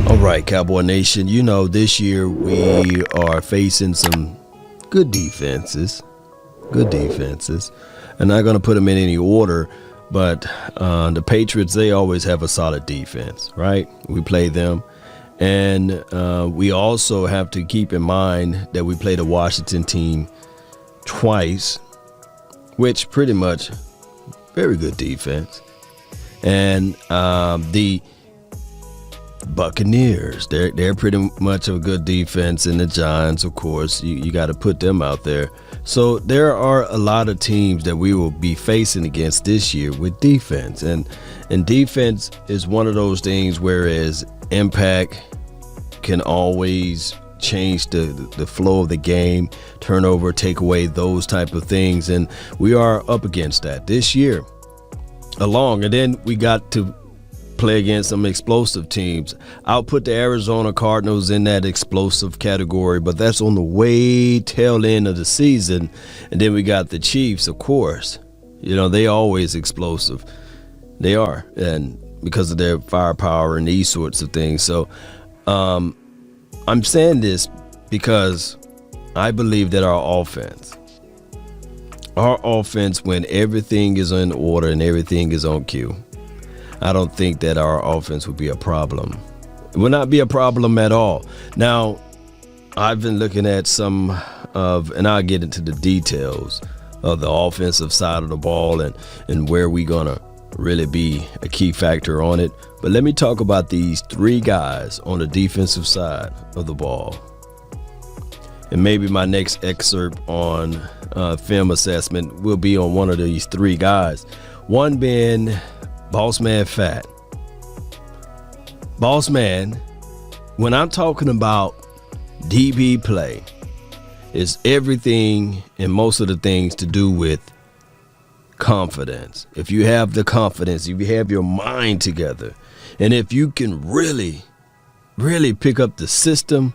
All right, Cowboy Nation, this year we are facing some good defenses. I'm not going to put them in any order, but the Patriots, they always have a solid defense, right? We play them. And we also have to keep in mind that we played a Washington team twice, which pretty much very good defense. And the Buccaneers, they're pretty much a good defense, and the Giants, of course, you got to put them out there. So there are a lot of teams that we will be facing against this year with defense, and defense is one of those things whereas impact can always change the flow of the game, turnover, take away, those type of things, and we are up against that this year along. And then we got to play against some explosive teams. I'll put the Arizona Cardinals in that explosive category, but that's on the way tail end of the season. And then we got the Chiefs, of course. They always explosive. They are, and because of their firepower and these sorts of things. So I'm saying this because I believe that our offense, when everything is in order and everything is on cue, I don't think that our offense would be a problem. It would not be a problem at all. Now, I've been looking at some of, and I'll get into the details of the offensive side of the ball and where we're going to really be a key factor on it. But let me talk about these three guys on the defensive side of the ball. And maybe my next excerpt on film assessment will be on one of these three guys. One being Boss Man Fat. Boss Man, when I'm talking about DB play, is everything and most of the things to do with confidence. If you have the confidence, if you have your mind together, and if you can really pick up the system,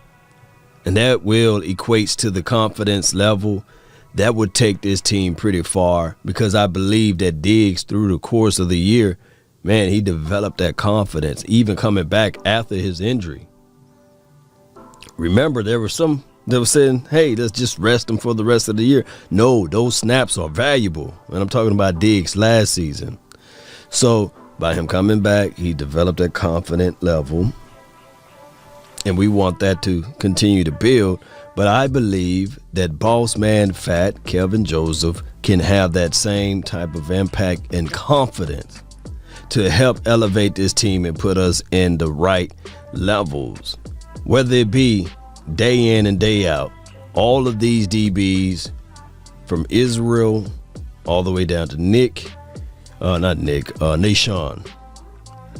and that will equates to the confidence level, that would take this team pretty far, because I believe that Diggs, through the course of the year, man, he developed that confidence, even coming back after his injury. Remember, there were some that were saying, hey, let's just rest him for the rest of the year. No, those snaps are valuable. And I'm talking about Diggs last season. So by him coming back, he developed that confident level. And we want that to continue to build. But I believe that Boss Man Fat, Kelvin Joseph, can have that same type of impact and confidence to help elevate this team and put us in the right levels, whether it be day in and day out. All of these DBs, from Israel all the way down to Nashawn.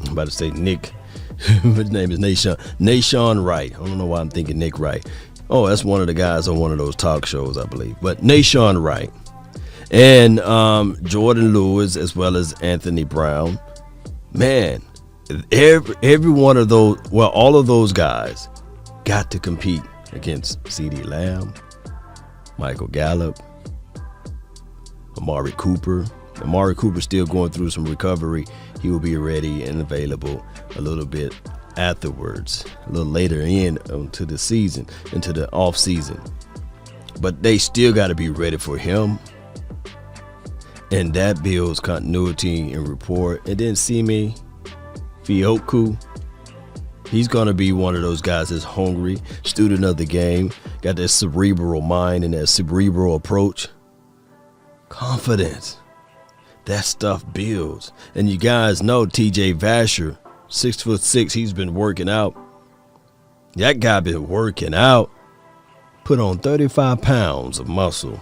I'm about to say Nick. His name is Nashawn Wright. I don't know why I'm thinking Nick Wright. Oh, that's one of the guys on one of those talk shows, I believe. But Nashawn Wright and Jordan Lewis, as well as Anthony Brown. Man, every one of those, well, all of those guys got to compete against CeeDee Lamb, Michael Gallup, Amari Cooper. Amari Cooper still going through some recovery. He will be ready and available a little bit afterwards, a little later into the season, into the off season. But they still got to be ready for him. And that builds continuity and rapport. And then Simi Fioku, he's going to be one of those guys that's hungry, student of the game, got that cerebral mind and that cerebral approach. Confidence. That stuff builds. And you guys know TJ Vasher, 6'6", he's been working out. That guy been working out. Put on 35 pounds of muscle.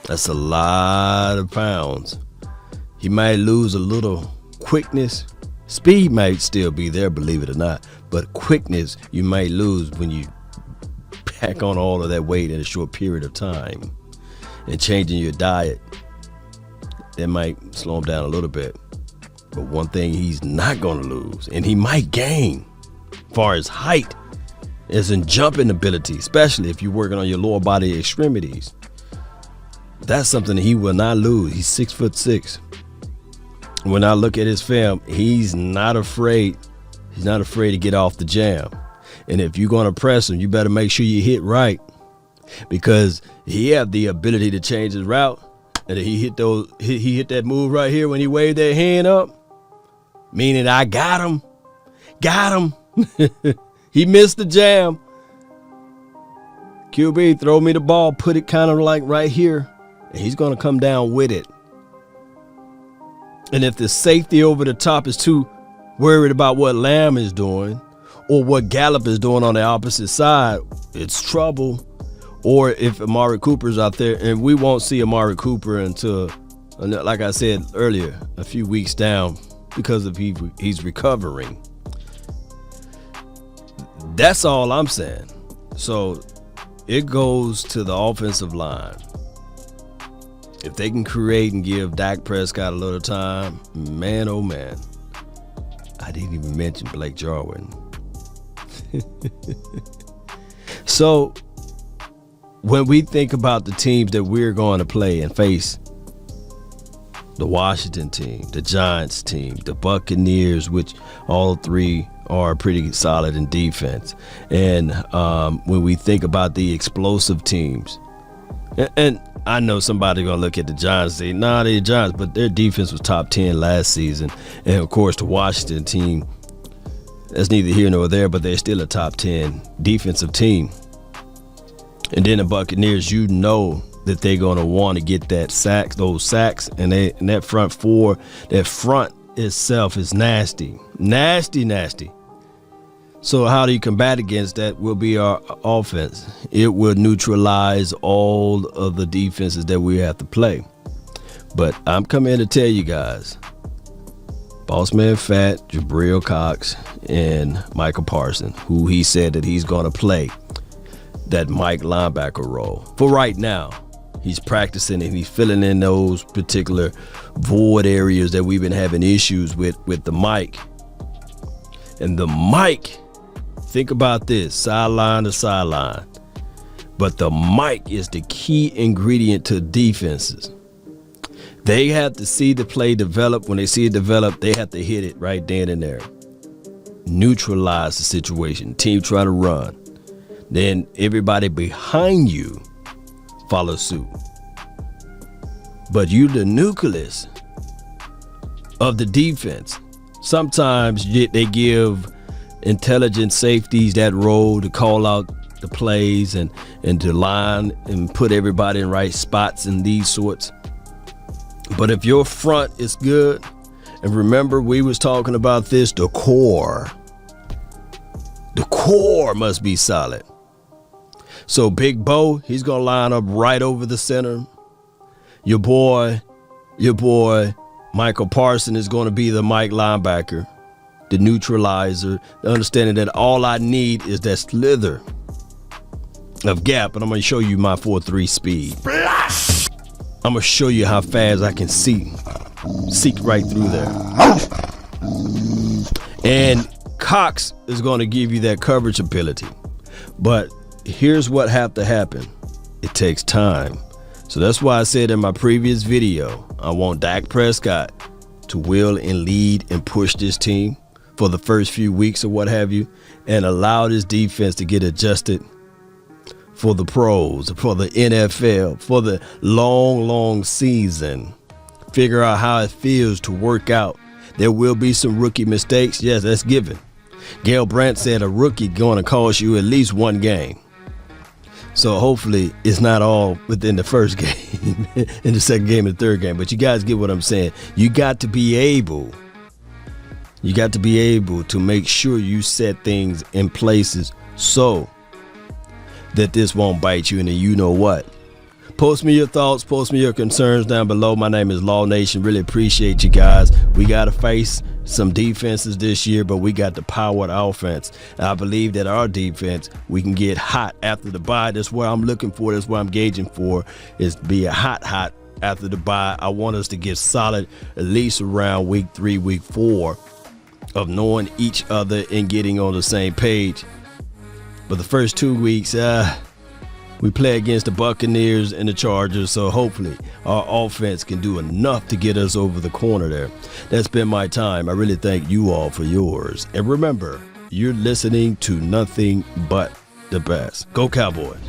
That's a lot of pounds. He might lose a little quickness. Speed might still be there, believe it or not. But quickness you might lose when you pack on all of that weight in a short period of time. And changing your diet, that might slow him down a little bit. But one thing he's not going to lose, and he might gain, as far as height, is in jumping ability, especially if you're working on your lower body extremities. That's something that he will not lose. He's 6'6". When I look at his film, he's not afraid He's not afraid to get off the jam. And if you're going to press him, you better make sure you hit right, because he have the ability to change his route. And he hit that move right here when he waved that hand up, meaning I got him. He missed the jam. QB, throw me the ball, put it kind of like right here, and he's going to come down with it. And if the safety over the top is too worried about what Lamb is doing or what Gallup is doing on the opposite side, it's trouble. Or if Amari Cooper's out there, and we won't see Amari Cooper until, like I said earlier, a few weeks down, because of he's recovering. That's all I'm saying. So it goes to the offensive line. If they can create and give Dak Prescott a little time, man, oh man. I didn't even mention Blake Jarwin. So when we think about the teams that we're going to play and face, the Washington team, the Giants team, the Buccaneers, which all three are pretty solid in defense. And when we think about the explosive teams, and I know somebody going to look at the Giants and say, nah, they're the Giants, but their defense was top 10 last season. And, of course, the Washington team, that's neither here nor there, but they're still a top 10 defensive team. And then the Buccaneers, you know that they're going to want to get those sacks, and that front four, that front itself is nasty. So how do you combat against that will be our offense. It will neutralize all of the defenses that we have to play. But I'm coming to tell you guys, Boss Man Fat, Jabril Cox, and Micah Parsons, who he said that he's going to play that Mike linebacker role. For right now, he's practicing and he's filling in those particular void areas that we've been having issues with the Mike. And the Mike, think about this, sideline to sideline. But the Mike is the key ingredient to defenses. They have to see the play develop. When they see it develop, they have to hit it right then and there. Neutralize the situation. Team try to run. Then everybody behind you follow suit. But you the nucleus of the defense. Sometimes they give intelligent safeties that role to call out the plays and to line and put everybody in right spots and these sorts. But if your front is good, and remember we was talking about this, the core must be solid. So Big Bo, he's going to line up right over the center. Your boy, Michael Parsons is going to be the Mike linebacker, the neutralizer, the understanding that all I need is that slither of gap, and I'm going to show you my 4.3 speed. Splash! I'm going to show you how fast I can seek right through there. And Cox is going to give you that coverage ability. But here's what have to happen. It takes time. So that's why I said in my previous video, I want Dak Prescott to will and lead and push this team for the first few weeks or what have you, and allow this defense to get adjusted for the pros, for the NFL, for the long season. Figure out how it feels to work out. There will be some rookie mistakes. Yes, that's given. Gail Brandt said a rookie going to cost you at least one game. So hopefully it's not all within the first game, in the second game and the third game. But you guys get what I'm saying. You got to be able to make sure you set things in places so that this won't bite you. And then you know what? Post me your thoughts, post me your concerns down below. My name is Law Nation. Really appreciate you guys. We got to face some defenses this year, but we got the power of offense. And I believe that our defense, we can get hot after the bye. That's what I'm looking for. That's what I'm gauging for, is to be a hot after the bye. I want us to get solid at least around week 3, week 4 of knowing each other and getting on the same page. But the first 2 weeks, We play against the Buccaneers and the Chargers, so hopefully our offense can do enough to get us over the corner there. That's been my time. I really thank you all for yours. And remember, you're listening to nothing but the best. Go Cowboys.